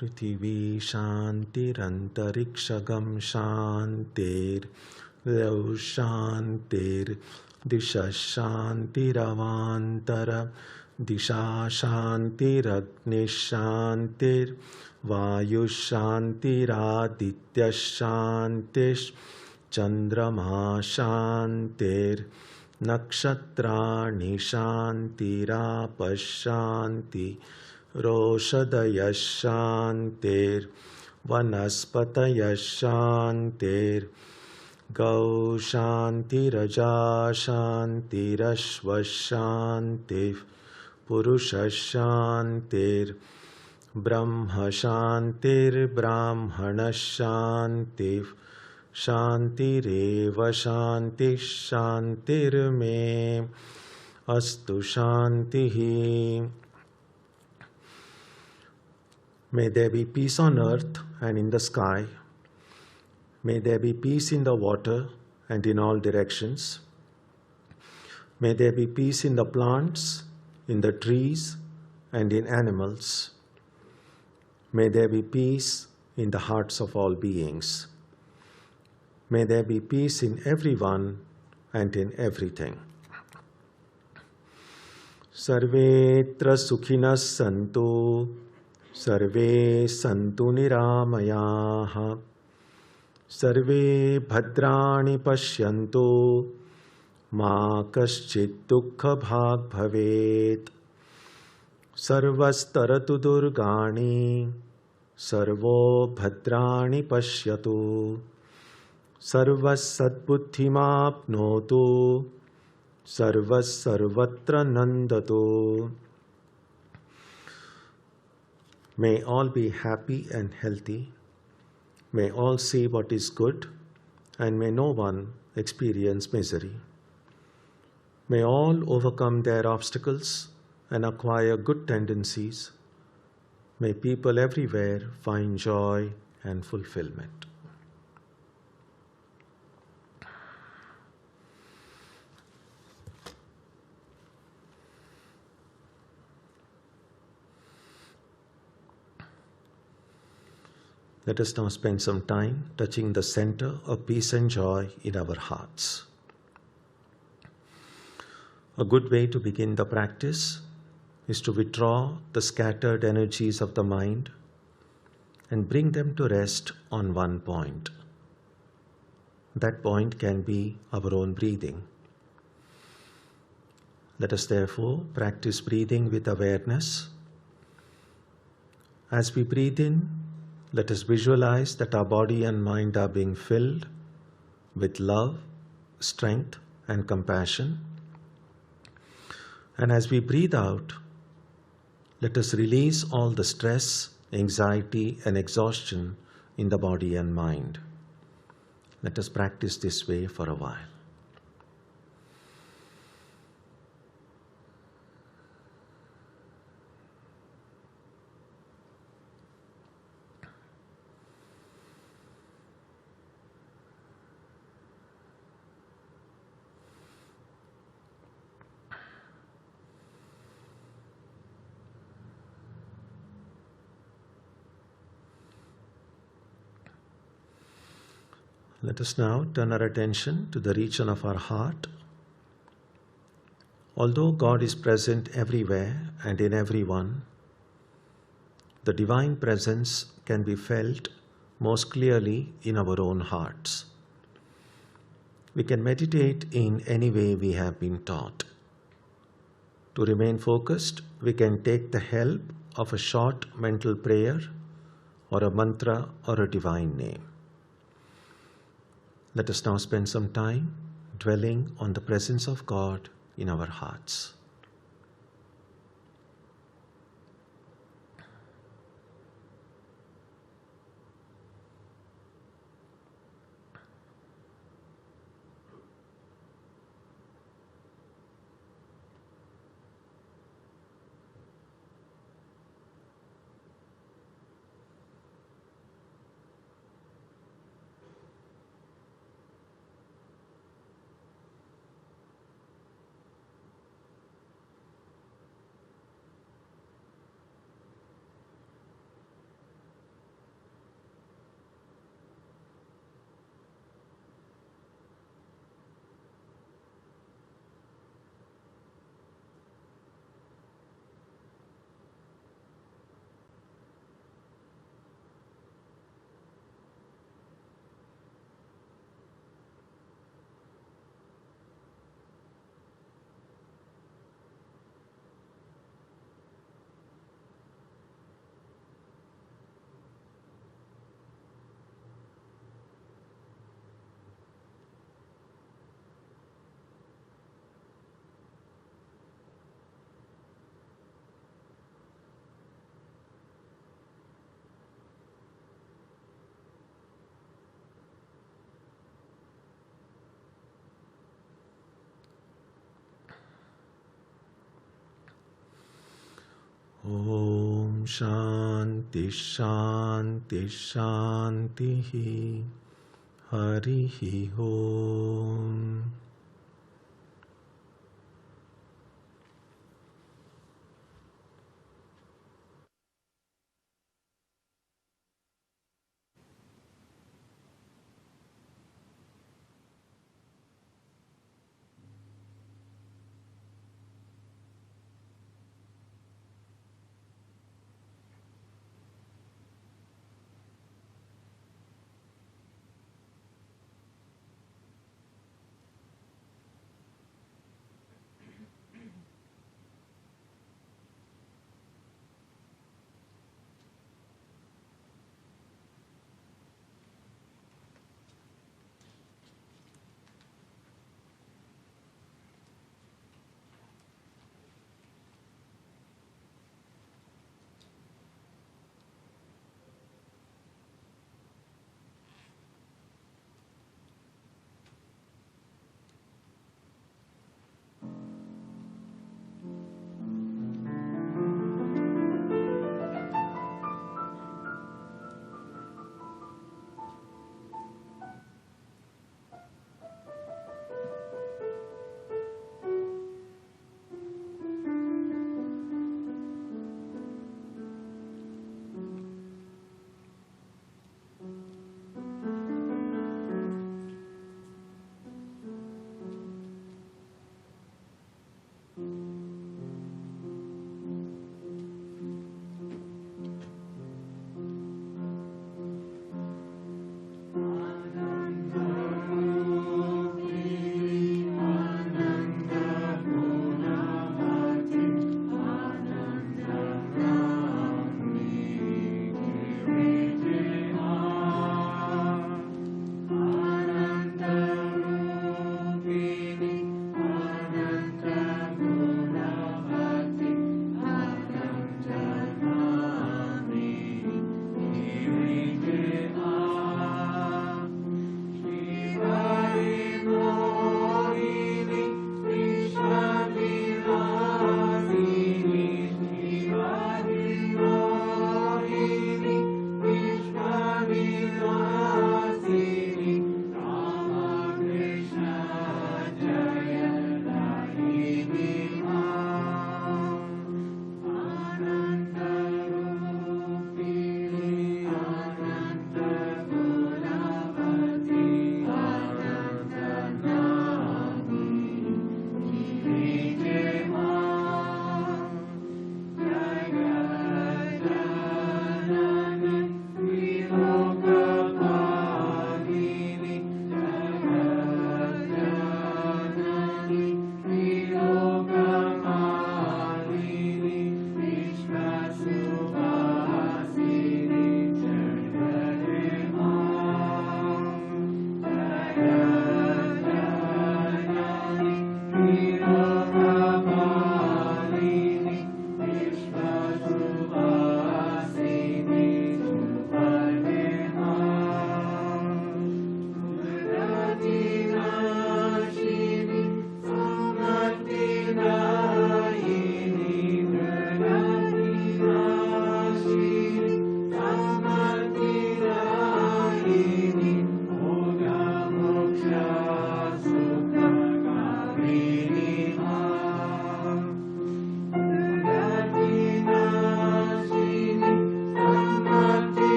Prithvi Shantirantariksha Shantir Dev Shantir Disha Shantiravantara Disha Shantiragni Shantir Vayu Shantiraditya Shantish Chandrama Shantir Nakshatrani Shantirapashanti Roshadaya Shantir Vanaspataya Shantir Gau Shantiraja Shantirashva Shantir Purusha Shantir Brahma Shantir Brahmana Shantir Shantireva Shanti Shantir Me Astu Shantihi. May there be peace on earth and in the sky. May there be peace in the water and in all directions. May there be peace in the plants, in the trees, and in animals. May there be peace in the hearts of all beings. May there be peace in everyone and in everything. Sarvetra sukhinas santu, sarve santu niramayaha, sarve bhadrani pashyantu, ma kaschit dukkha bhag bhavet, sarvastaratu durgani, sarvo bhadrani pashyatu, sarvas sadbuddhimapnotu, sarvas sarvatra nandatu. May all be happy and healthy. May all see what is good, and may no one experience misery. May all overcome their obstacles and acquire good tendencies. May people everywhere find joy and fulfillment. Let us now spend some time touching the center of peace and joy in our hearts. A good way to begin the practice is to withdraw the scattered energies of the mind and bring them to rest on one point. That point can be our own breathing. Let us therefore practice breathing with awareness. As we breathe in, let us visualize that our body and mind are being filled with love, strength, and compassion. And as we breathe out, let us release all the stress, anxiety, and exhaustion in the body and mind. Let us practice this way for a while. Let us now turn our attention to the region of our heart. Although God is present everywhere and in everyone, the divine presence can be felt most clearly in our own hearts. We can meditate in any way we have been taught. To remain focused, we can take the help of a short mental prayer or a mantra or a divine name. Let us now spend some time dwelling on the presence of God in our hearts. Om Shanti Shanti Shanti Harihi Om.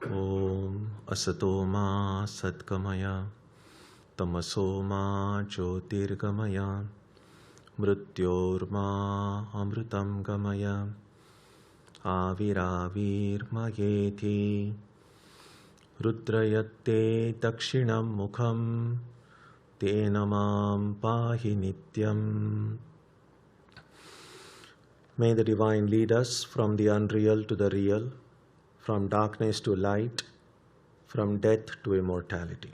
Om Asatoma Satkamaya Tamasoma Jyotirgamaya Mrityorma Amritam Gamaya Aviravir Mayeti Rudrayate Dakshinam Mukham Tenamam Pahi Nityam. May the Divine lead us from the unreal to the real, from darkness to light, from death to immortality.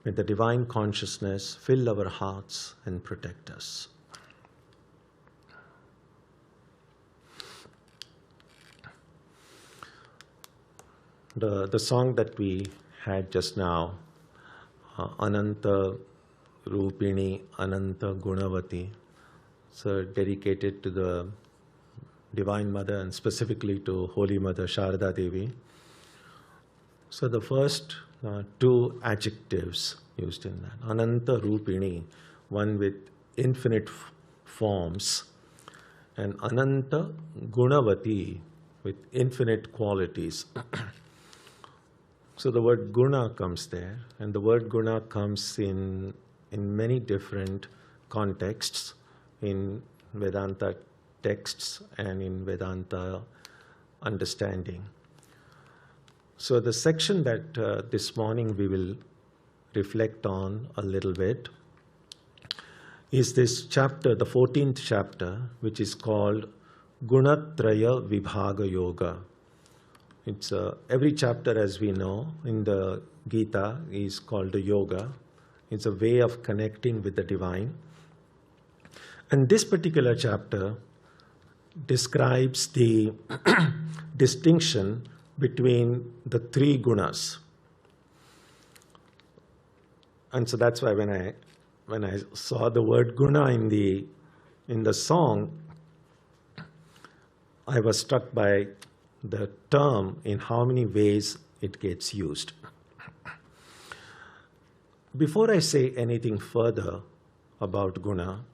May the Divine Consciousness fill our hearts and protect us. The song that we had just now, Ananta Rupini Ananta Gunavati, so dedicated to the Divine Mother and specifically to Holy Mother Sharda Devi. So the first two adjectives used in that, Ananta Rupini, one with infinite forms, and Ananta Gunavati with infinite qualities. So the word guna comes there, and the word guna comes in many different contexts in Vedanta texts and in Vedanta understanding. So the section that this morning we will reflect on a little bit is this chapter, the 14th chapter, which is called Gunatraya Vibhaga Yoga. It's every chapter, as we know, in the Gita is called a yoga. It's a way of connecting with the divine. And this particular chapter describes the distinction between the three gunas. And so that's why when I saw the word guna in the song, I was struck by the term in how many ways it gets used. Before I say anything further about guna,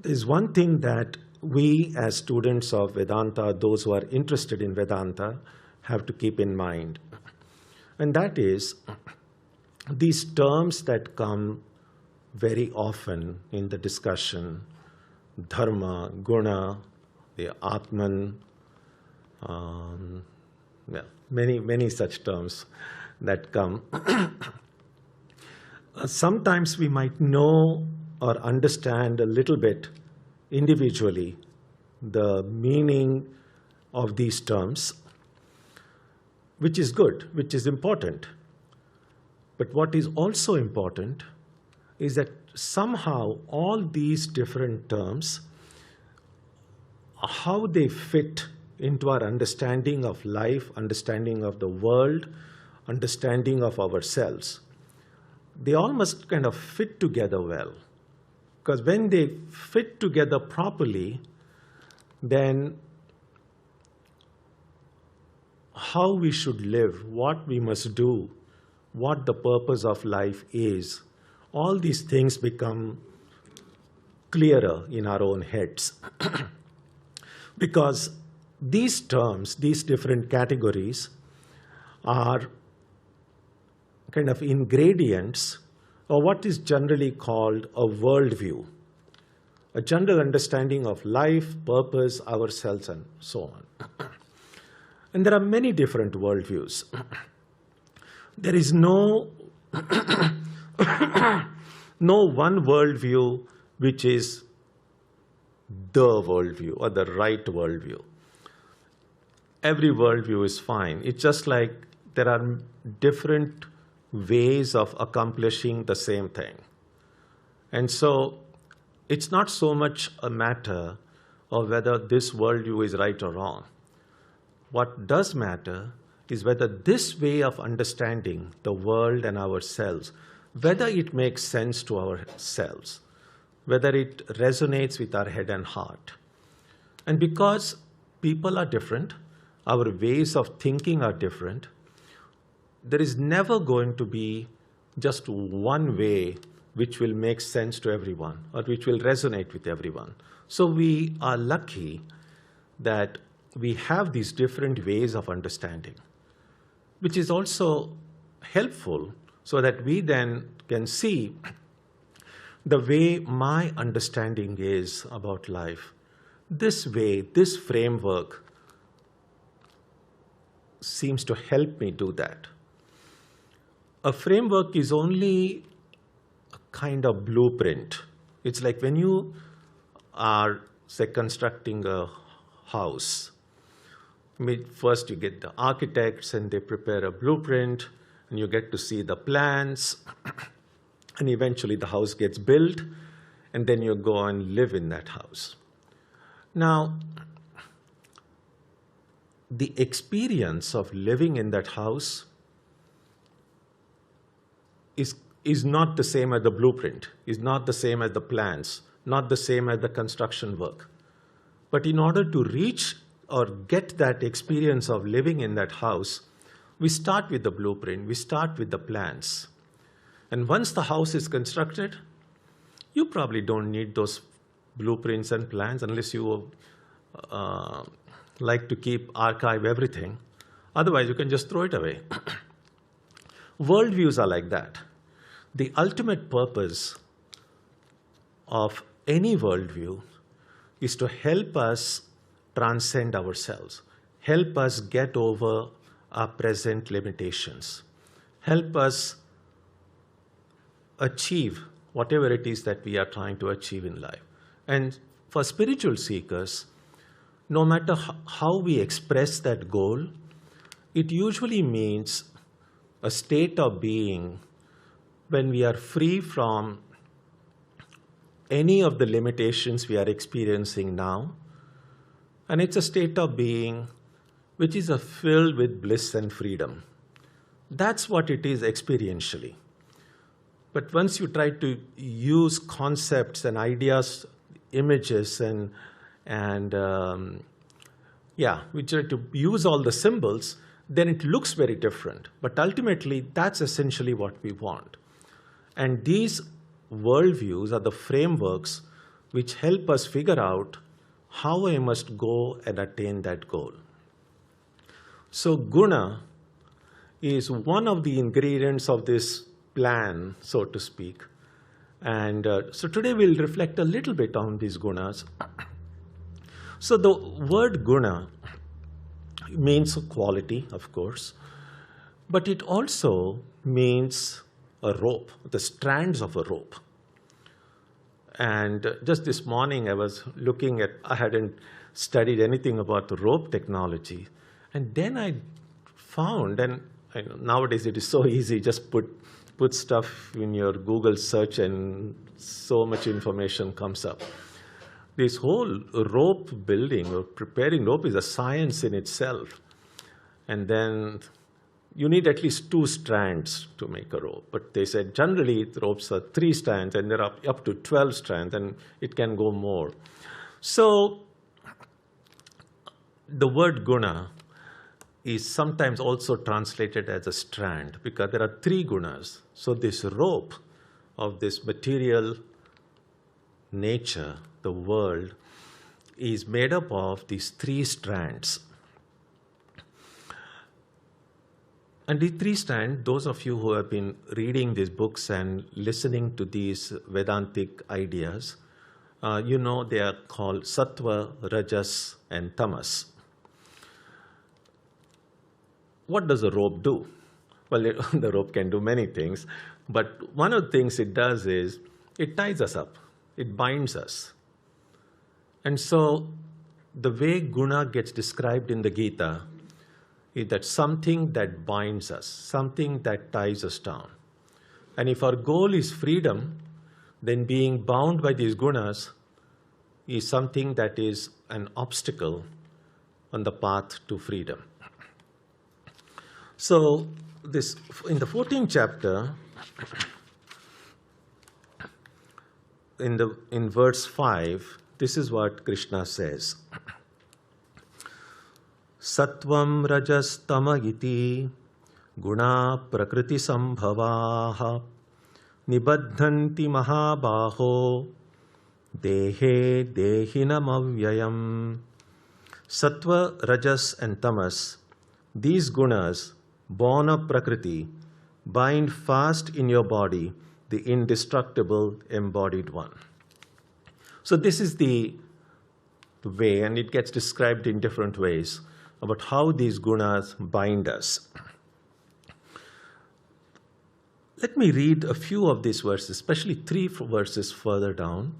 there's one thing that we as students of Vedanta, those who are interested in Vedanta, have to keep in mind. And that is these terms that come very often in the discussion, dharma, guna, the atman, many such terms that come. Sometimes we might know or understand a little bit individually the meaning of these terms, which is good, which is important. But what is also important is that somehow all these different terms, how they fit into our understanding of life, understanding of the world, understanding of ourselves, they all must kind of fit together well. Because when they fit together properly, then how we should live, what we must do, what the purpose of life is, all these things become clearer in our own heads. Because these terms, these different categories, are kind of ingredients of what is generally called a worldview, a general understanding of life, purpose, ourselves, and so on. And there are many different worldviews. There is no one worldview which is the worldview or the right worldview. Every worldview is fine. It's just like there are different ways of accomplishing the same thing. And so it's not so much a matter of whether this worldview is right or wrong. What does matter is whether this way of understanding the world and ourselves, whether it makes sense to ourselves, whether it resonates with our head and heart. And because people are different, our ways of thinking are different, there is never going to be just one way which will make sense to everyone or which will resonate with everyone. So we are lucky that we have these different ways of understanding, which is also helpful so that we then can see the way my understanding is about life. This way, this framework seems to help me do that. A framework is only a kind of blueprint. It's like when you are, say, constructing a house. First you get the architects and they prepare a blueprint and you get to see the plans and eventually the house gets built and then you go and live in that house. Now, the experience of living in that house is not the same as the blueprint, is not the same as the plans, not the same as the construction work. But in order to reach or get that experience of living in that house, we start with the blueprint, we start with the plans. And once the house is constructed, you probably don't need those blueprints and plans unless you like to archive everything. Otherwise, you can just throw it away. Worldviews are like that. The ultimate purpose of any worldview is to help us transcend ourselves, help us get over our present limitations, help us achieve whatever it is that we are trying to achieve in life. And for spiritual seekers, no matter how we express that goal, it usually means a state of being when we are free from any of the limitations we are experiencing now. And it's a state of being which is filled with bliss and freedom. That's what it is experientially. But once you try to use concepts and ideas, images, we try to use all the symbols, then it looks very different. But ultimately, that's essentially what we want. And these worldviews are the frameworks which help us figure out how I must go and attain that goal. So guna is one of the ingredients of this plan, so to speak. And so today we'll reflect a little bit on these gunas. So the word guna means quality, of course, but it also means a rope, the strands of a rope. And just this morning I was looking at, I hadn't studied anything about the rope technology. And then I found, and nowadays it is so easy, just put stuff in your Google search and so much information comes up. This whole rope building or preparing rope is a science in itself. And then you need at least 2 strands to make a rope. But they said generally ropes are 3 strands, and there are up to 12 strands, and it can go more. So the word guna is sometimes also translated as a strand, because there are 3 gunas. So this rope of this material nature, the world, is made up of these 3 strands. And these 3 strands, those of you who have been reading these books and listening to these Vedantic ideas, you know they are called Sattva, Rajas, and Tamas. What does a rope do? Well, the rope can do many things, but one of the things it does is it ties us up, it binds us. And so the way guna gets described in the Gita is that something that binds us, something that ties us down. And if our goal is freedom, then being bound by these gunas is something that is an obstacle on the path to freedom. So this, in the 14th chapter, in verse 5, this is what Krishna says. Sattvam rajas tama iti guna prakriti sambhavaha nibaddhanti mahabaho dehe dehinam avyayam. Sattva, rajas and tamas, these gunas, born of Prakriti, bind fast in your body the indestructible embodied one. So this is the way, and it gets described in different ways, about how these gunas bind us. Let me read a few of these verses, especially 3 verses further down,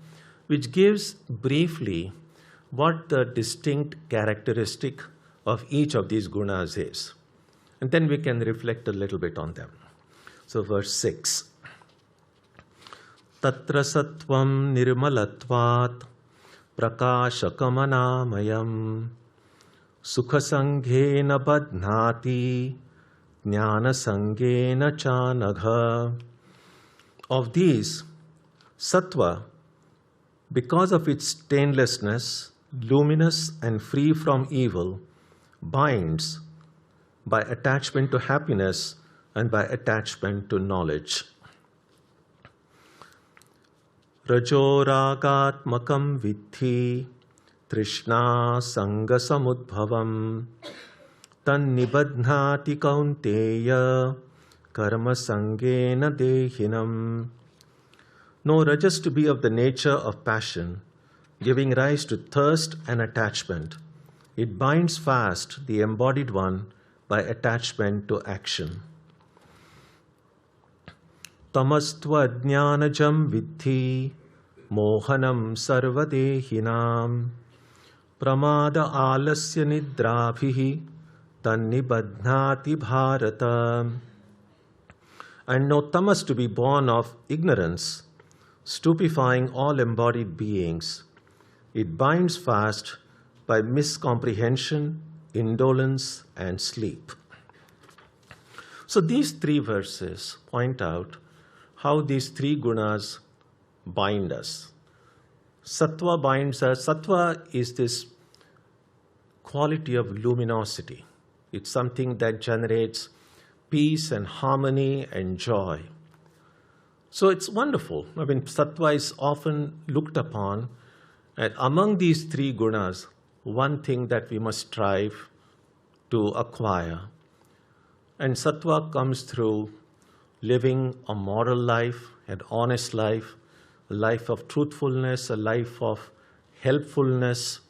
which gives briefly what the distinct characteristic of each of these gunas is. And then we can reflect a little bit on them. So verse 6. Tatra sattvam nirmalatvat prakashakamanāmayam sukhasanghena badhnāti jnānasanghena chānagha. Of these, sattva, because of its stainlessness, luminous and free from evil, binds by attachment to happiness and by attachment to knowledge. Rajoragatmakam vidhi trishna sanga samudbhavam tan nibadhnati kaunteya karma sangena dehinam. Know rajas to be of the nature of passion, giving rise to thirst and attachment. It binds fast the embodied one by attachment to action. Tamastva jnanajam vidhi mohanam sarvadehinam pramada alasya nidrabhihi tannibadhnati bharata. And know tamas to be born of ignorance, stupefying all embodied beings. It binds fast by miscomprehension, indolence, and sleep. So these 3 verses point out how these 3 gunas bind us. Sattva binds us. Sattva is this quality of luminosity. It's something that generates peace and harmony and joy. So it's wonderful. I mean, sattva is often looked upon, and among these 3 gunas, one thing that we must strive to acquire. And sattva comes through living a moral life, an honest life, a life of truthfulness, a life of helpfulness,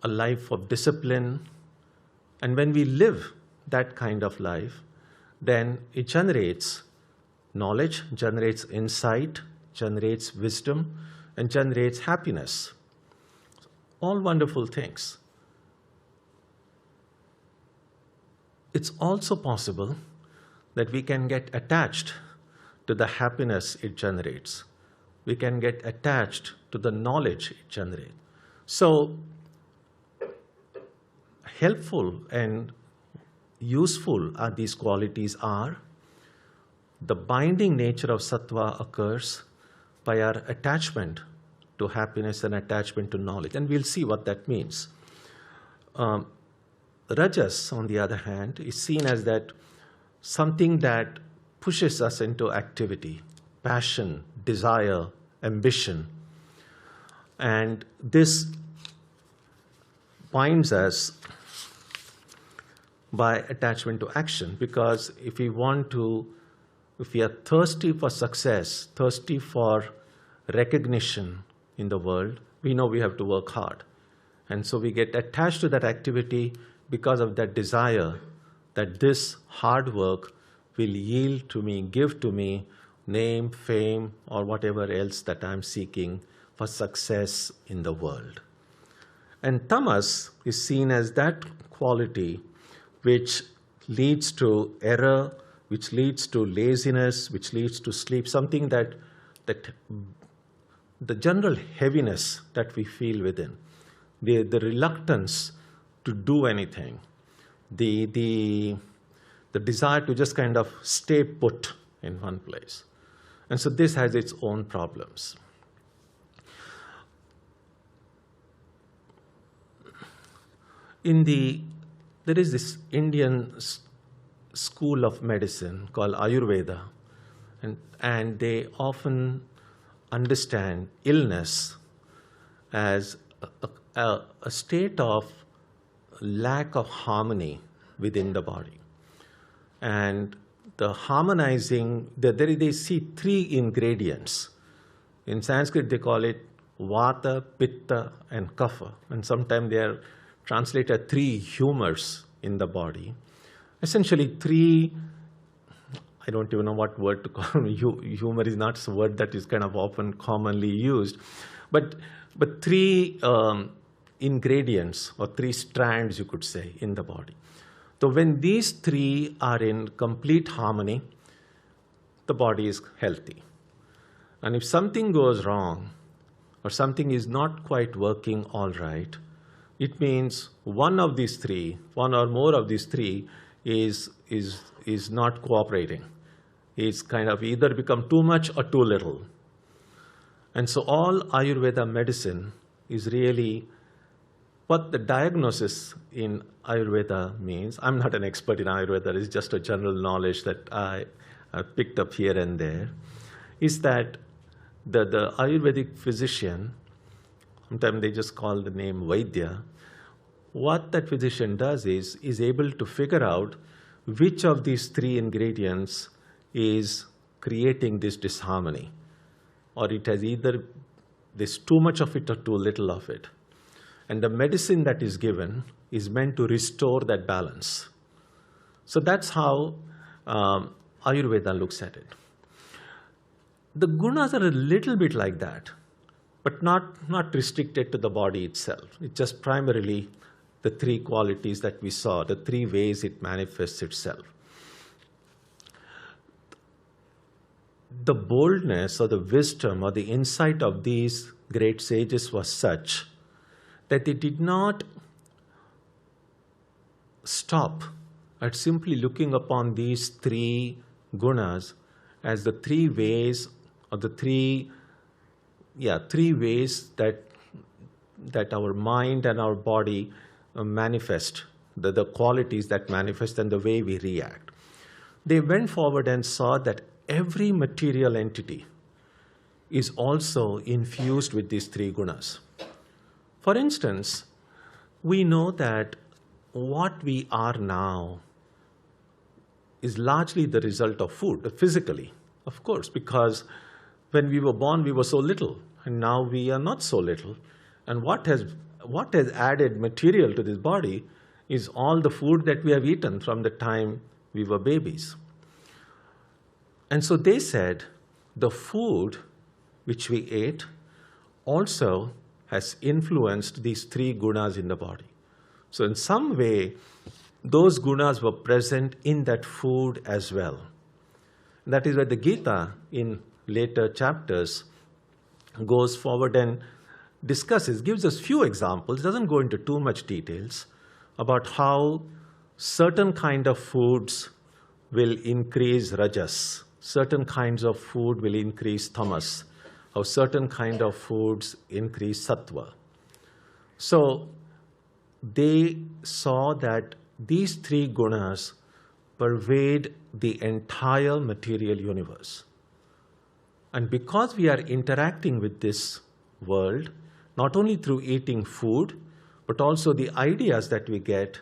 a life of discipline. And when we live that kind of life, then it generates knowledge, generates insight, generates wisdom, and generates happiness. All wonderful things. It's also possible that we can get attached to the happiness it generates. We can get attached to the knowledge it generates. So, helpful and useful these qualities are, the binding nature of sattva occurs by our attachment to happiness and attachment to knowledge. And we'll see what that means. Rajas, on the other hand, is seen as that something that pushes us into activity, passion, desire, ambition. And this binds us by attachment to action, because if we are thirsty for success, thirsty for recognition in the world, we know we have to work hard. And so we get attached to that activity because of that desire that this hard work will yield to me, give to me name, fame, or whatever else that I'm seeking for success in the world. And tamas is seen as that quality which leads to error, which leads to laziness, which leads to sleep, something that the general heaviness that we feel within, the reluctance to do anything, the desire to just kind of stay put in one place. And so this has its own problems. There is this Indian school of medicine called Ayurveda, and they often understand illness as a state of lack of harmony within the body. And the harmonizing, they see three ingredients. In Sanskrit, they call it Vata, Pitta, and Kapha. And sometimes they are translated three humors in the body. Essentially three, I don't even know what word to call them. Humor is not a word that is kind of often commonly used. But three ingredients, or three strands, you could say, in the body. So when these three are in complete harmony, the body is healthy. And if something goes wrong, or something is not quite working all right, it means one of these three, one or more of these three, is not cooperating. It's kind of either become too much or too little. And so all Ayurveda medicine is really what the diagnosis in Ayurveda means. I'm not an expert in Ayurveda, it's just a general knowledge that I picked up here and there, is that the Ayurvedic physician, sometimes they just call the name Vaidya, what that physician does is able to figure out which of these three ingredients is creating this disharmony, or it has either there's too much of it or too little of it. And the medicine that is given is meant to restore that balance. So that's how Ayurveda looks at it. The gunas are a little bit like that, but not restricted to the body itself. It's just primarily the three qualities that we saw, the three ways it manifests itself. The boldness or the wisdom or the insight of these great sages was such that they did not stop at simply looking upon these three gunas as the three ways, or the three ways that our mind and our body manifest, the qualities that manifest and the way we react. They went forward and saw that every material entity is also infused with these three gunas. For instance, we know that what we are now is largely the result of food, physically, of course, because when we were born, we were so little, and now we are not so little. And what has added material to this body is all the food that we have eaten from the time we were babies. And so they said the food which we ate also has influenced these three gunas in the body. So in some way, those gunas were present in that food as well. That is why the Gita in later chapters goes forward and discusses, gives us few examples, doesn't go into too much details about how certain kind of foods will increase rajas, certain kinds of food will increase tamas, or certain kind of foods increase sattva. So they saw that these three gunas pervade the entire material universe. And because we are interacting with this world, not only through eating food, but also the ideas that we get,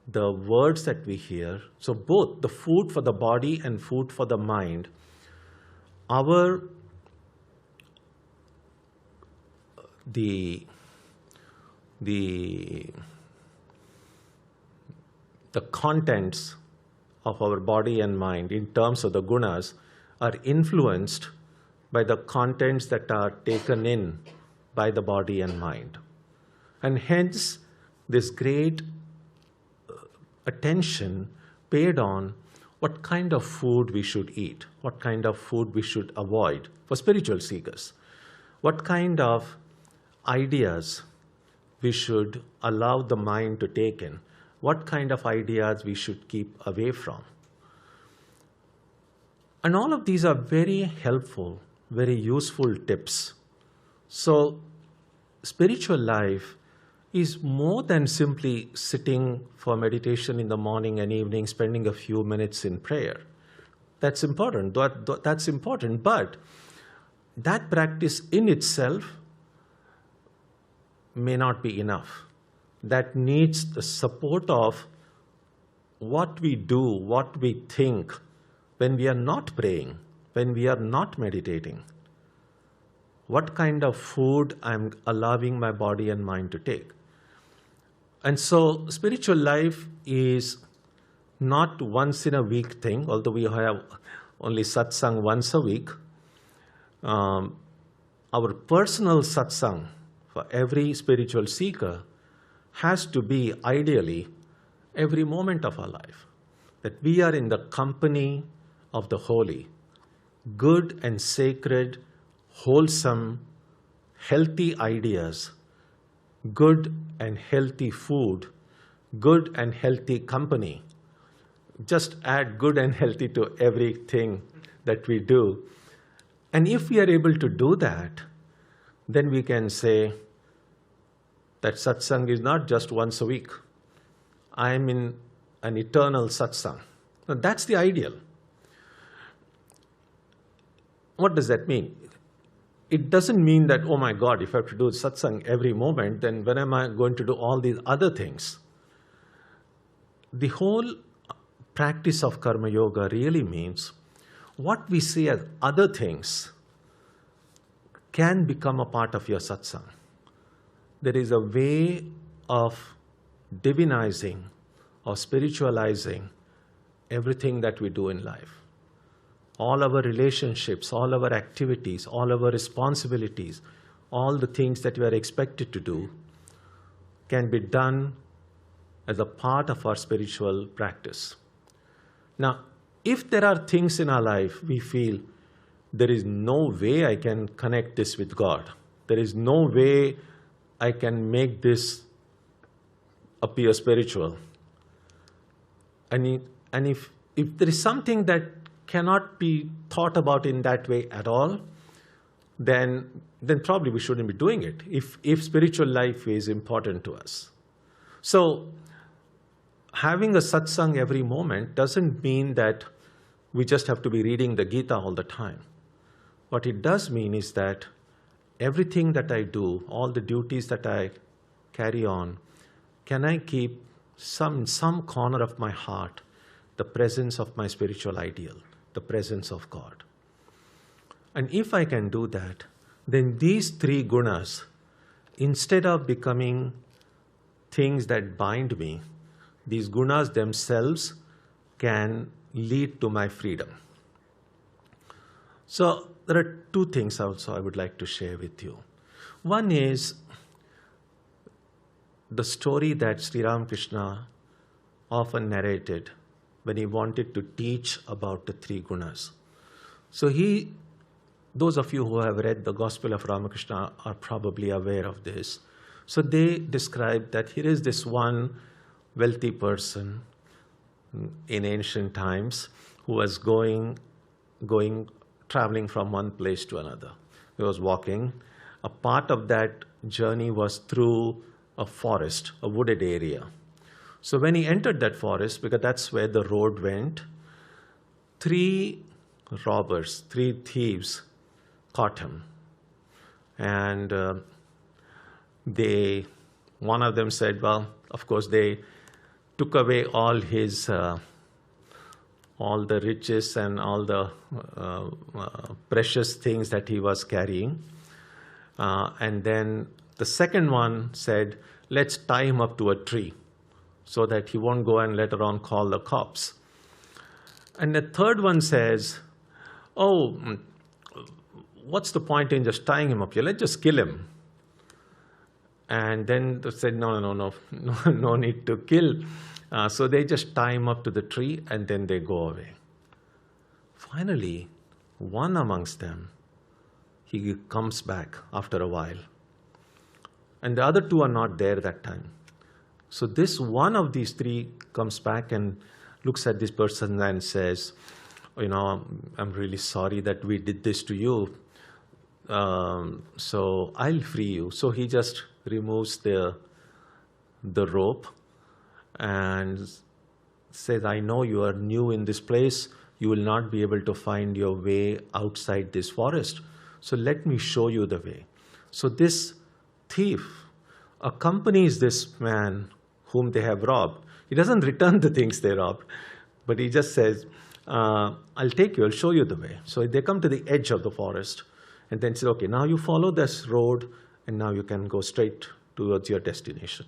the words that we hear, so both the food for the body and food for the mind, the contents of our body and mind in terms of the gunas are influenced by the contents that are taken in by the body and mind. And hence, this great attention paid on what kind of food we should eat, what kind of food we should avoid for spiritual seekers, what kind of ideas we should allow the mind to take in, what kind of ideas we should keep away from. And all of these are very helpful, very useful tips. So spiritual life is more than simply sitting for meditation in the morning and evening, spending a few minutes in prayer. That's important. That's important, but that practice in itself may not be enough. That needs the support of what we do, what we think when we are not praying, when we are not meditating. What kind of food I'm allowing my body and mind to take. And so spiritual life is not once in a week thing, although we have only satsang once a week. Our personal satsang for every spiritual seeker has to be ideally every moment of our life. That we are in the company of the holy, good and sacred, wholesome, healthy ideas, good and healthy food, good and healthy company. Just add good and healthy to everything that we do. And if we are able to do that, then we can say that satsang is not just once a week. I am in an eternal satsang. Now, that's the ideal. What does that mean? It doesn't mean that, oh my God, if I have to do satsang every moment, then when am I going to do all these other things? The whole practice of karma yoga really means what we see as other things can become a part of your satsang. There is a way of divinizing or spiritualizing everything that we do in life. All our relationships, all our activities, all our responsibilities, all the things that we are expected to do can be done as a part of our spiritual practice. Now, if there are things in our life we feel there is no way I can connect this with God, there is no way I can make this appear spiritual, and if there is something that cannot be thought about in that way at all, then probably we shouldn't be doing it, if spiritual life is important to us. So having a satsang every moment doesn't mean that we just have to be reading the Gita all the time. What it does mean is that everything that I do, all the duties that I carry on, can I keep in some corner of my heart the presence of my spiritual ideal, the presence of God. And if I can do that, then these three gunas, instead of becoming things that bind me, these gunas themselves can lead to my freedom. So there are two things also I would like to share with you. One is the story that Sri Ramakrishna often narrated when he wanted to teach about the three gunas. So those of you who have read the Gospel of Ramakrishna are probably aware of this. So they describe that here is this one wealthy person in ancient times who was traveling from one place to another. He was walking. A part of that journey was through a forest, a wooded area. So when he entered that forest, because that's where the road went, 3 robbers, 3 thieves caught him. And one of them said, well, of course, they took away all his, all the riches and all the precious things that he was carrying. And then the second one said, let's tie him up to a tree so that he won't go and later on call the cops. And the third one says, oh, what's the point in just tying him up here? Let's just kill him. And then they said, no need to kill. So they just tie him up to the tree and then they go away. Finally, one amongst them, he comes back after a while. And the other 2 are not there that time. So this one of these 3 comes back and looks at this person and says, I'm really sorry that we did this to you. So I'll free you. So he just removes the rope and says, I know you are new in this place. You will not be able to find your way outside this forest. So let me show you the way. So this thief accompanies this man whom they have robbed. He doesn't return the things they robbed, but he just says, I'll take you, I'll show you the way. So they come to the edge of the forest and then say, okay, now you follow this road and now you can go straight towards your destination.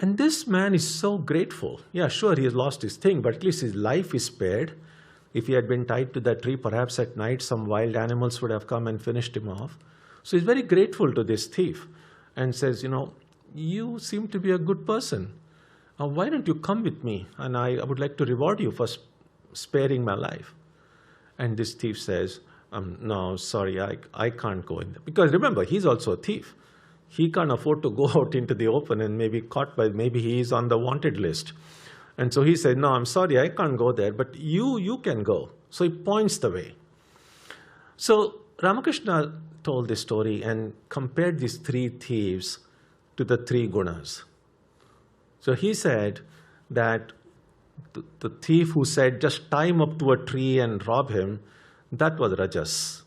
And this man is so grateful. Yeah, sure, he has lost his thing, but at least his life is spared. If he had been tied to that tree, perhaps at night some wild animals would have come and finished him off. So he's very grateful to this thief and says, you seem to be a good person. Why don't you come with me? And I would like to reward you for sparing my life. And this thief says, no, sorry, I can't go in there. Because remember, he's also a thief. He can't afford to go out into the open and maybe maybe he is on the wanted list. And so he said, no, I'm sorry, I can't go there, but you can go. So he points the way. So Ramakrishna told this story and compared these 3 thieves to the 3 gunas. So he said that the thief who said, just tie him up to a tree and rob him, that was Rajas.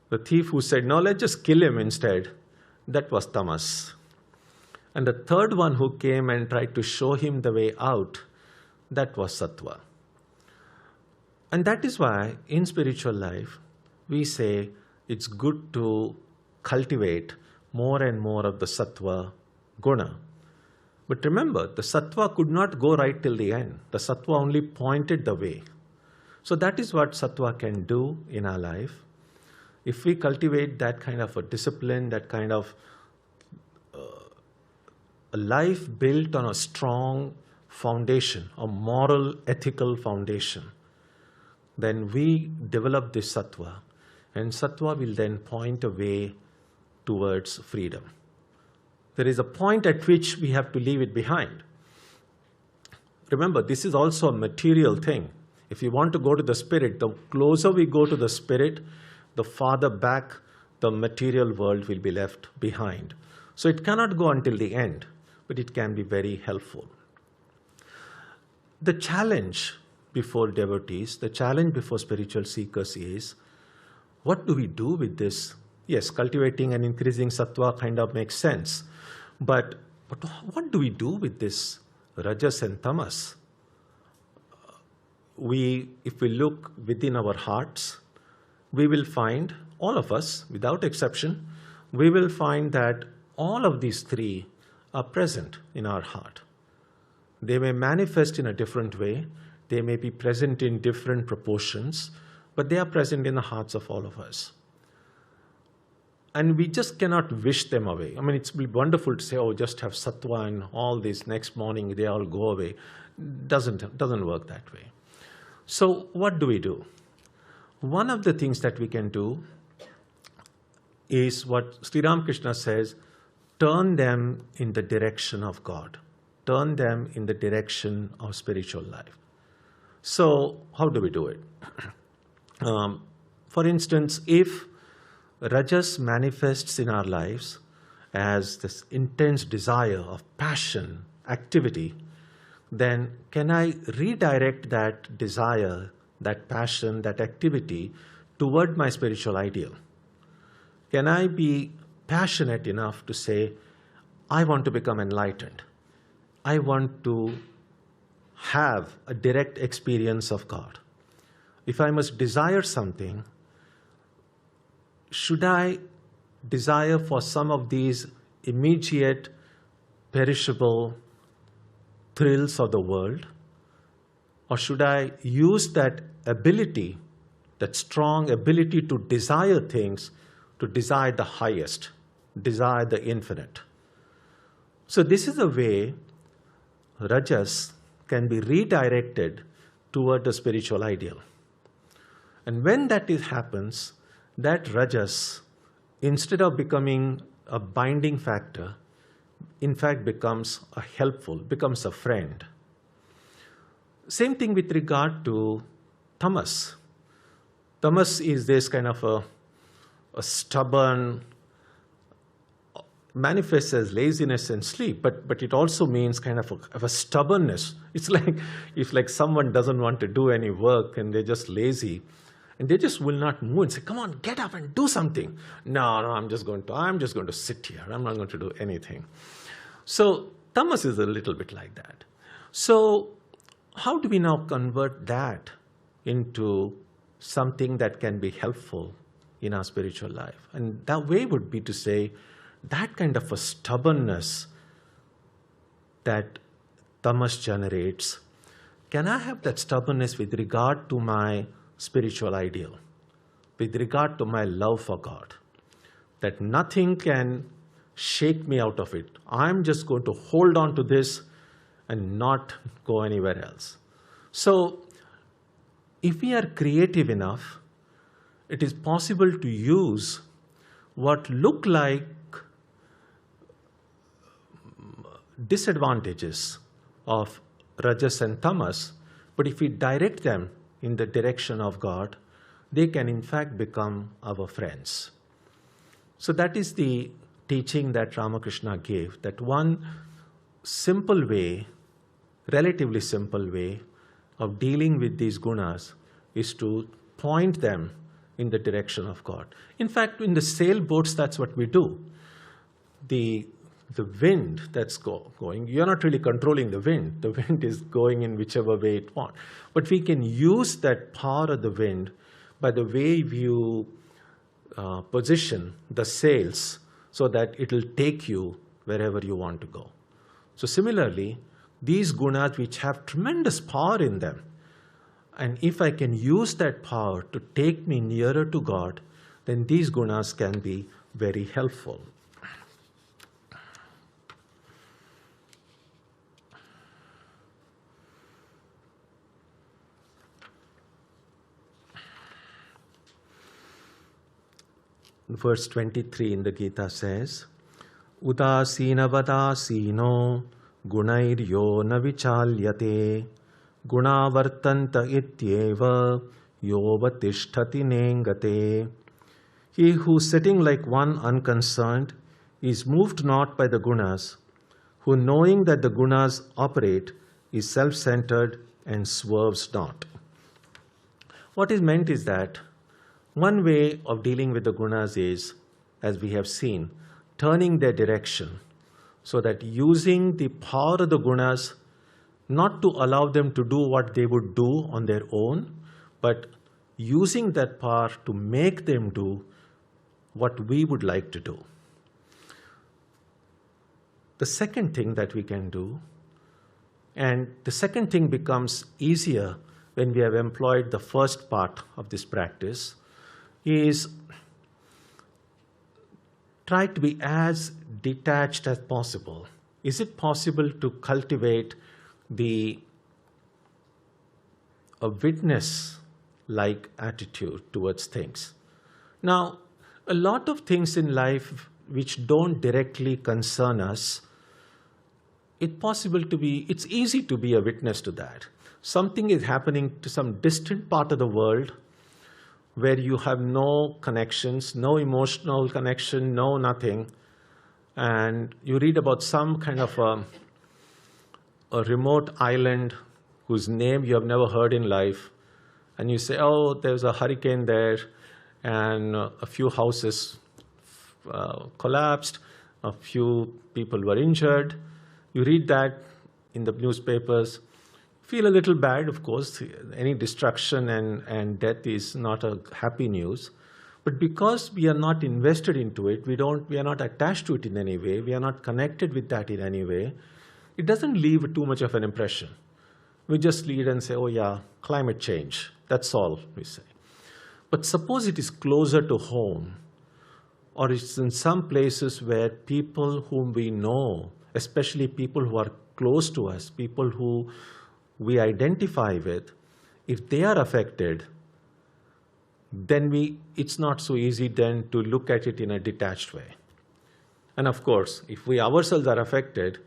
The thief who said, no, let's just kill him instead, that was Tamas. And the third one who came and tried to show him the way out, that was Sattva. And that is why in spiritual life, we say it's good to cultivate more and more of the Sattva guna. But remember, the Sattva could not go right till the end. The Sattva only pointed the way. So that is what Sattva can do in our life. If we cultivate that kind of a discipline, that kind of a life built on a strong foundation, a moral, ethical foundation, then we develop this Sattva. And Sattva will then point a way towards freedom. There is a point at which we have to leave it behind. Remember, this is also a material thing. If you want to go to the spirit, the closer we go to the spirit, the farther back the material world will be left behind. So it cannot go until the end, but it can be very helpful. The challenge before devotees, the challenge before spiritual seekers is, what do we do with this? Yes, cultivating and increasing sattva kind of makes sense. But what do we do with this rajas and tamas? If we look within our hearts, we will find, all of us, without exception, we will find that all of these 3 are present in our heart. They may manifest in a different way. They may be present in different proportions, but they are present in the hearts of all of us. And we just cannot wish them away. I mean, it's wonderful to say, oh, just have sattva and all this, next morning they all go away. Doesn't work that way. So what do we do? One of the things that we can do is what Sri Ramakrishna says, turn them in the direction of God. turn them in the direction of spiritual life. So, how do we do it? For instance, if Rajas manifests in our lives as this intense desire of passion, activity, then can I redirect that desire, that passion, that activity toward my spiritual ideal? Can I be passionate enough to say, I want to become enlightened. I want to have a direct experience of God. If I must desire something, should I desire for some of these immediate, perishable thrills of the world? Or should I use that ability, that strong ability to desire things, to desire the highest, desire the infinite? So this is a way Rajas can be redirected toward the spiritual ideal. And when that happens, that Rajas, instead of becoming a binding factor, in fact becomes a helpful, becomes a friend. Same thing with regard to tamas. Tamas is this kind of a stubborn, manifests as laziness and sleep, but it also means kind of a stubbornness. It's like someone doesn't want to do any work and they're just lazy, and they just will not move and say, "Come on, get up and do something." No, I'm just going to sit here. I'm not going to do anything. So tamas is a little bit like that. So how do we now convert that into something that can be helpful in our spiritual life? And that way would be to say, that kind of a stubbornness that tamas generates, can I have that stubbornness with regard to my spiritual ideal, with regard to my love for God, that nothing can shake me out of it. I'm just going to hold on to this and not go anywhere else. So if we are creative enough, it is possible to use what look like disadvantages of Rajas and Tamas, but if we direct them in the direction of God, they can in fact become our friends. So that is the teaching that Ramakrishna gave, that one simple way, relatively simple way of dealing with these gunas is to point them in the direction of God. In fact, in the sailboats, that's what we do. The wind that's going, you're not really controlling the wind. The wind is going in whichever way it wants. But we can use that power of the wind by the way you position the sails so that it will take you wherever you want to go. So similarly, these gunas which have tremendous power in them, and if I can use that power to take me nearer to God, then these gunas can be very helpful. Verse 23 in the Gita says, Udasina vadasino gunairyo na vichalyate gunavartanta ityeva yovatishtati nengate. He who sitting like one unconcerned is moved not by the gunas, who knowing that the gunas operate is self-centered and swerves not. What is meant is that one way of dealing with the gunas is, as we have seen, turning their direction so that using the power of the gunas not to allow them to do what they would do on their own, but using that power to make them do what we would like to do. The second thing that we can do, and the second thing becomes easier when we have employed the first part of this practice, is try to be as detached as possible. Is it possible to cultivate a witness-like attitude towards things? Now, a lot of things in life which don't directly concern us, it's easy to be a witness to that. Something is happening to some distant part of the world where you have no connections, no emotional connection, no nothing, and you read about some kind of a remote island whose name you have never heard in life, and you say, oh, there's a hurricane there, and a few houses collapsed, a few people were injured. You read that in the newspapers, feel a little bad, of course. Any destruction and death is not a happy news. But because we are not invested into it, we are not attached to it in any way, we are not connected with that in any way, it doesn't leave too much of an impression. We just read and say, oh yeah, climate change, that's all we say. But suppose it is closer to home, or it's in some places where people whom we know, especially people who are close to us, people who we identify with, if they are affected, then it's not so easy then to look at it in a detached way. And of course, if we ourselves are affected,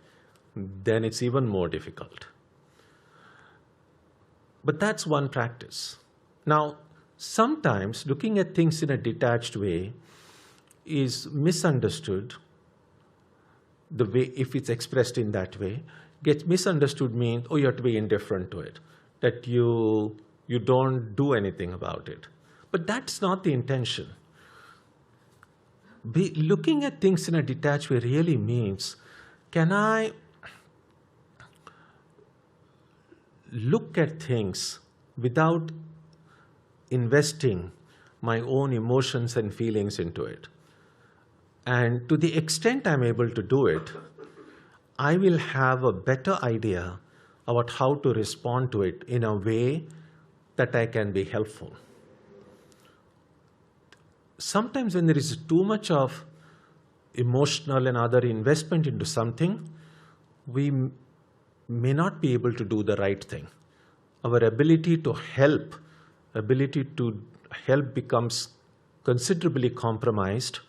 then it's even more difficult. But that's one practice. Now, sometimes looking at things in a detached way is misunderstood. The way, if it's expressed in that way, gets misunderstood means, oh, you have to be indifferent to it, that you don't do anything about it. But that's not the intention. Looking at things in a detached way really means, can I look at things without investing my own emotions and feelings into it? And to the extent I'm able to do it, I will have a better idea about how to respond to it in a way that I can be helpful. Sometimes when there is too much of emotional and other investment into something, we may not be able to do the right thing. Our ability to help becomes considerably compromised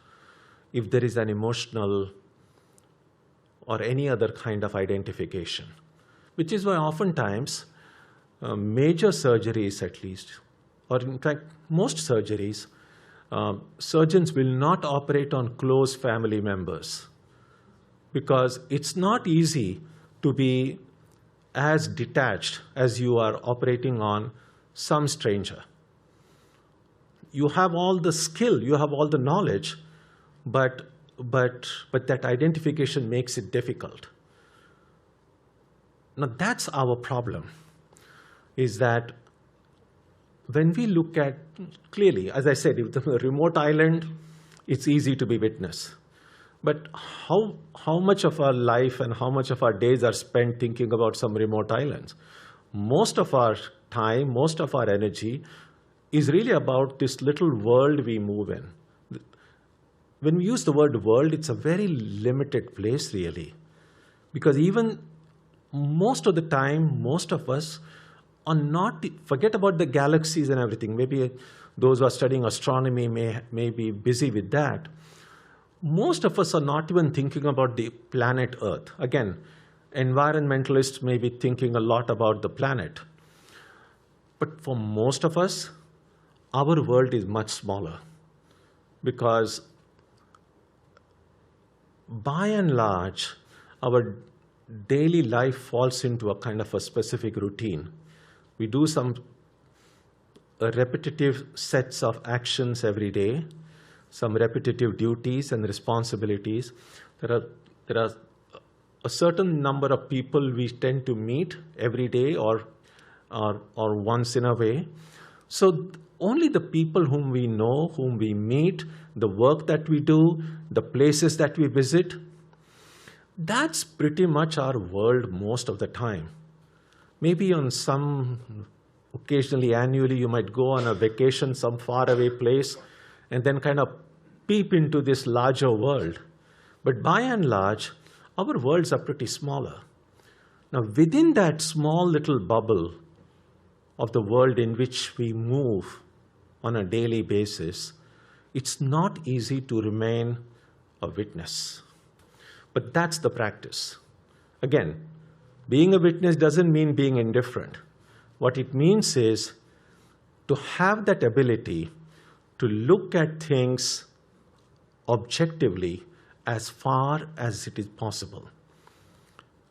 if there is an emotional or any other kind of identification. Which is why oftentimes major surgeries at least, or in fact most surgeries, surgeons will not operate on close family members because it's not easy to be as detached as you are operating on some stranger. You have all the skill, you have all the knowledge, but that identification makes it difficult. Now that's our problem, is that when we look at, clearly, as I said, if the remote island, it's easy to be witness. But how much of our life and how much of our days are spent thinking about some remote islands? Most of our time, most of our energy is really about this little world we move in. When we use the word world, it's a very limited place really. Because even most of the time, most of us are not, forget about the galaxies and everything. Maybe those who are studying astronomy may be busy with that. Most of us are not even thinking about the planet Earth. Again, environmentalists may be thinking a lot about the planet. But for most of us, our world is much smaller because by and large, our daily life falls into a kind of a specific routine. We do some repetitive sets of actions every day, some repetitive duties and responsibilities. There are a certain number of people we tend to meet every day or once in a way. So only the people whom we know, whom we meet, the work that we do, the places that we visit, that's pretty much our world most of the time. Maybe on some, occasionally, annually, you might go on a vacation some faraway place and then kind of peep into this larger world. But by and large, our worlds are pretty smaller. Now, within that small little bubble of the world in which we move on a daily basis, it's not easy to remain a witness. But that's the practice. Again, being a witness doesn't mean being indifferent. What it means is to have that ability to look at things objectively as far as it is possible.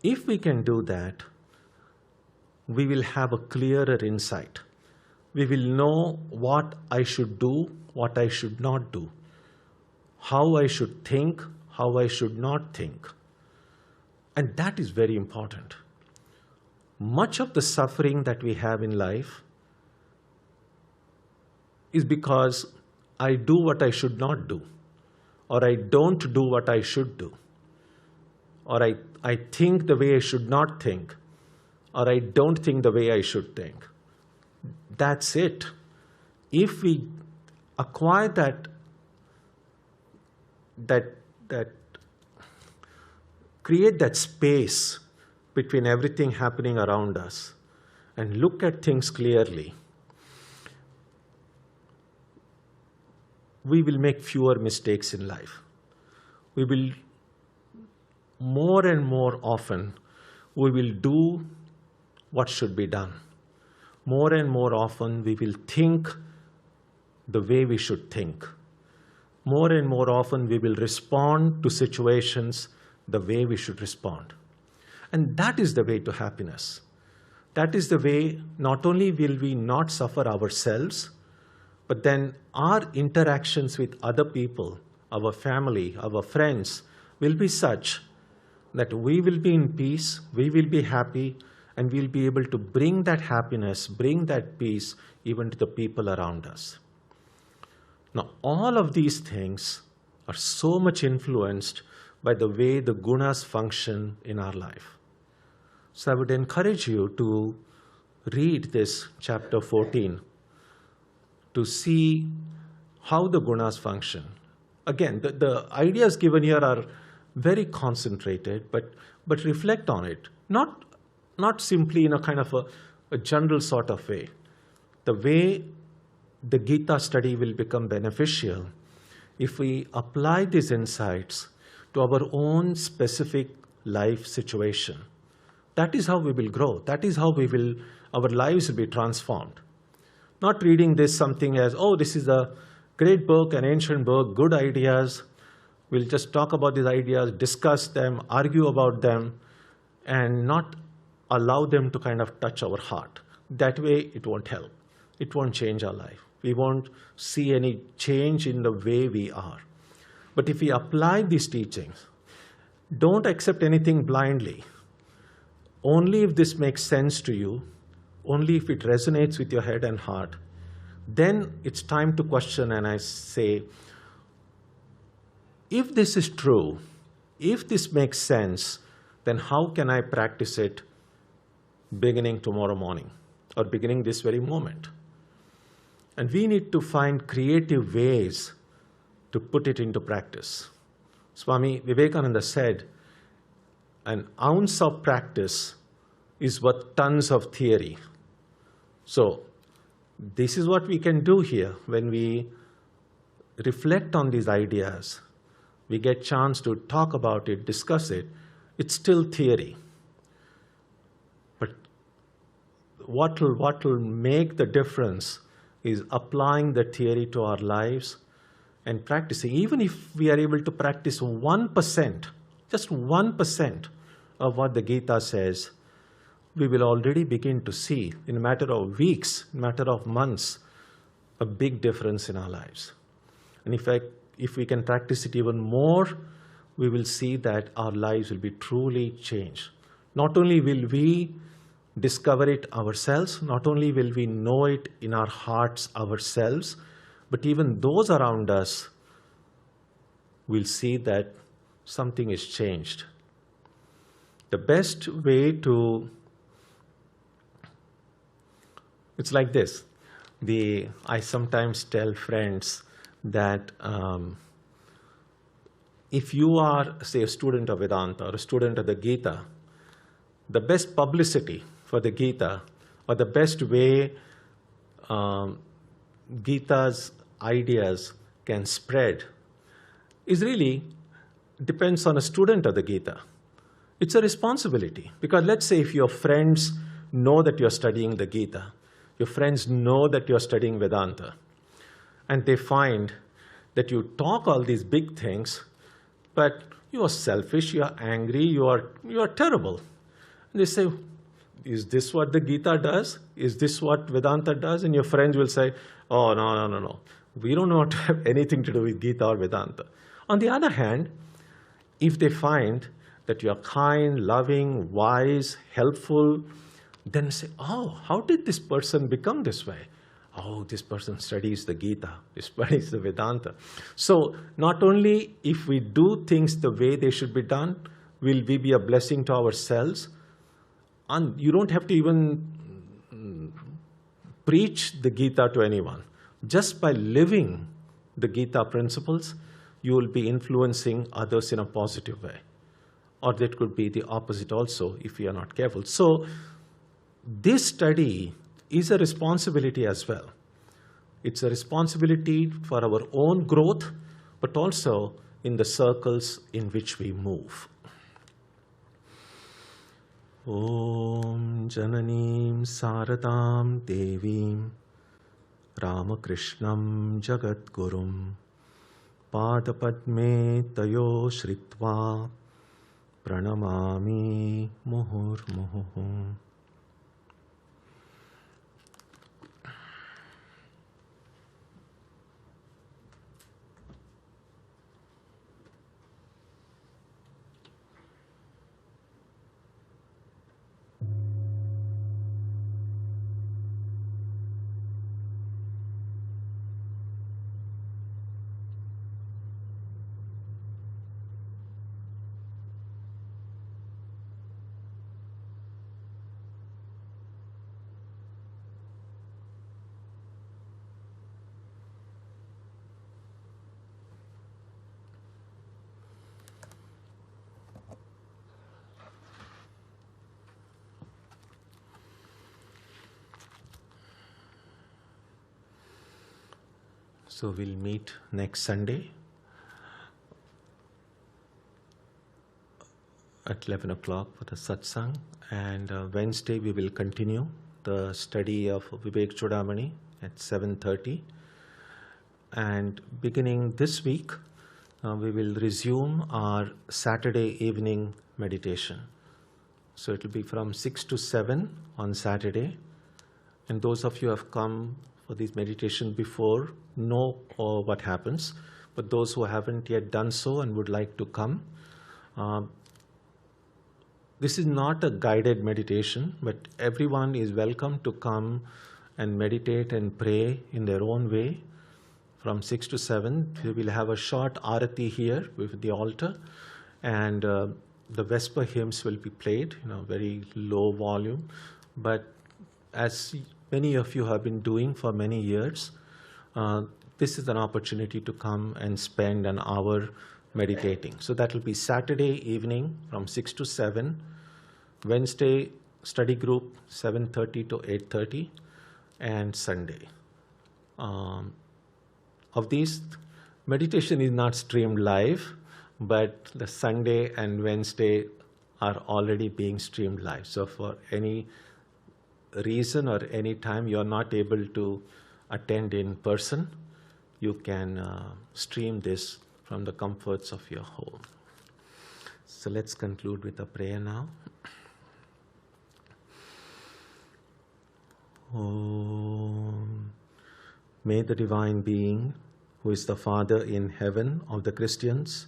If we can do that, we will have a clearer insight. We will know what I should do, what I should not do, how I should think, how I should not think. And that is very important. Much of the suffering that we have in life is because I do what I should not do, or I don't do what I should do, or I think the way I should not think, or I don't think the way I should think. That's it. If we acquire that create that space between everything happening around us and look at things clearly, we will make fewer mistakes in life. We will more and more often, we will do what should be done. More and more often, we will think the way we should think. More and more often, we will respond to situations the way we should respond. And that is the way to happiness. That is the way not only will we not suffer ourselves, but then our interactions with other people, our family, our friends, will be such that we will be in peace, we will be happy, and we'll be able to bring that happiness, bring that peace even to the people around us. Now, all of these things are so much influenced by the way the gunas function in our life. So I would encourage you to read this chapter 14 to see how the gunas function. Again, the ideas given here are very concentrated, but reflect on it. Not simply in a kind of a general sort of way. The way the Gita study will become beneficial if we apply these insights to our own specific life situation. That is how we will grow. That is how our lives will be transformed. Not reading this something as, oh, this is a great book, an ancient book, good ideas. We'll just talk about these ideas, discuss them, argue about them, and not allow them to kind of touch our heart. That way, it won't help. It won't change our life. We won't see any change in the way we are. But if we apply these teachings, don't accept anything blindly. Only if this makes sense to you, only if it resonates with your head and heart, then it's time to question, and I say, if this is true, if this makes sense, then how can I practice it beginning tomorrow morning or beginning this very moment? And we need to find creative ways to put it into practice. Swami Vivekananda said, an ounce of practice is worth tons of theory. So this is what we can do here when we reflect on these ideas. We get a chance to talk about it, discuss it. It's still theory. But what will make the difference is applying the theory to our lives and practicing. Even if we are able to practice 1%, just 1% of what the Gita says, we will already begin to see, in a matter of weeks, in a matter of months, a big difference in our lives. And if we can practice it even more, we will see that our lives will be truly changed. Not only will we discover it ourselves, not only will we know it in our hearts ourselves, but even those around us will see that something is changed. The best way to, it's like this. I sometimes tell friends that if you are, say, a student of Vedanta or a student of the Gita, the best publicity for the Gita, or the best way Gita's ideas can spread, is really depends on a student of the Gita. It's a responsibility. Because let's say if your friends know that you're studying the Gita, your friends know that you're studying Vedanta, and they find that you talk all these big things, but you are selfish, you are angry, you are terrible. And they say, is this what the Gita does? Is this what Vedanta does? And your friends will say, oh, no. We don't want to have anything to do with Gita or Vedanta. On the other hand, if they find that you are kind, loving, wise, helpful, then say, oh, how did this person become this way? Oh, this person studies the Gita, he studies the Vedanta. So not only if we do things the way they should be done, will we be a blessing to ourselves, and you don't have to even preach the Gita to anyone. Just by living the Gita principles, you will be influencing others in a positive way. Or that could be the opposite also if we are not careful. So this study is a responsibility as well. It's a responsibility for our own growth, but also in the circles in which we move. Om Jananim Saradam Devim Ramakrishnam Jagadgurum Padapadme Tayo Shritva Pranamami Muhurmuhu. So we'll meet next Sunday at 11 o'clock for the Satsang, and Wednesday we will continue the study of Vivek Chudamani at 7:30, and beginning this week we will resume our Saturday evening meditation. So it will be from 6 to 7 on Saturday, and those of you who have come for this meditation before know what happens, but those who haven't yet done so and would like to come, this is not a guided meditation, but everyone is welcome to come and meditate and pray in their own way. From 6 to 7, we will have a short arati here with the altar, and the Vesper hymns will be played, very low volume, but as many of you have been doing for many years, this is an opportunity to come and spend an hour meditating. So that will be Saturday evening from 6 to 7, Wednesday study group 7:30 to 8:30, and Sunday. Of these, meditation is not streamed live, but the Sunday and Wednesday are already being streamed live. So for any reason or any time you are not able to attend in person, you can stream this from the comforts of your home. So let's conclude with a prayer now. Om. May the Divine Being, who is the Father in heaven of the Christians,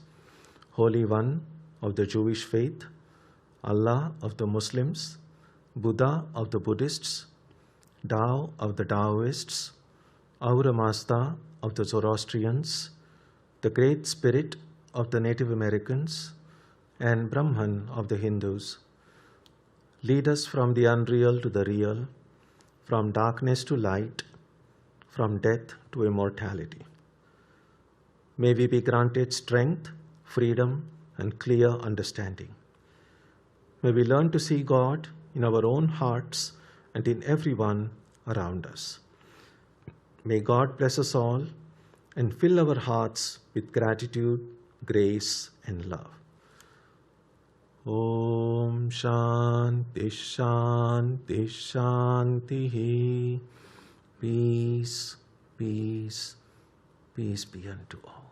Holy One of the Jewish faith, Allah of the Muslims, Buddha of the Buddhists, Tao of the Taoists, Ahura Mazda of the Zoroastrians, the Great Spirit of the Native Americans, and Brahman of the Hindus, lead us from the unreal to the real, from darkness to light, from death to immortality. May we be granted strength, freedom, and clear understanding. May we learn to see God in our own hearts and in everyone around us. May God bless us all and fill our hearts with gratitude, grace, and love. Om Shanti Shanti Shanti. Peace, peace, peace be unto all.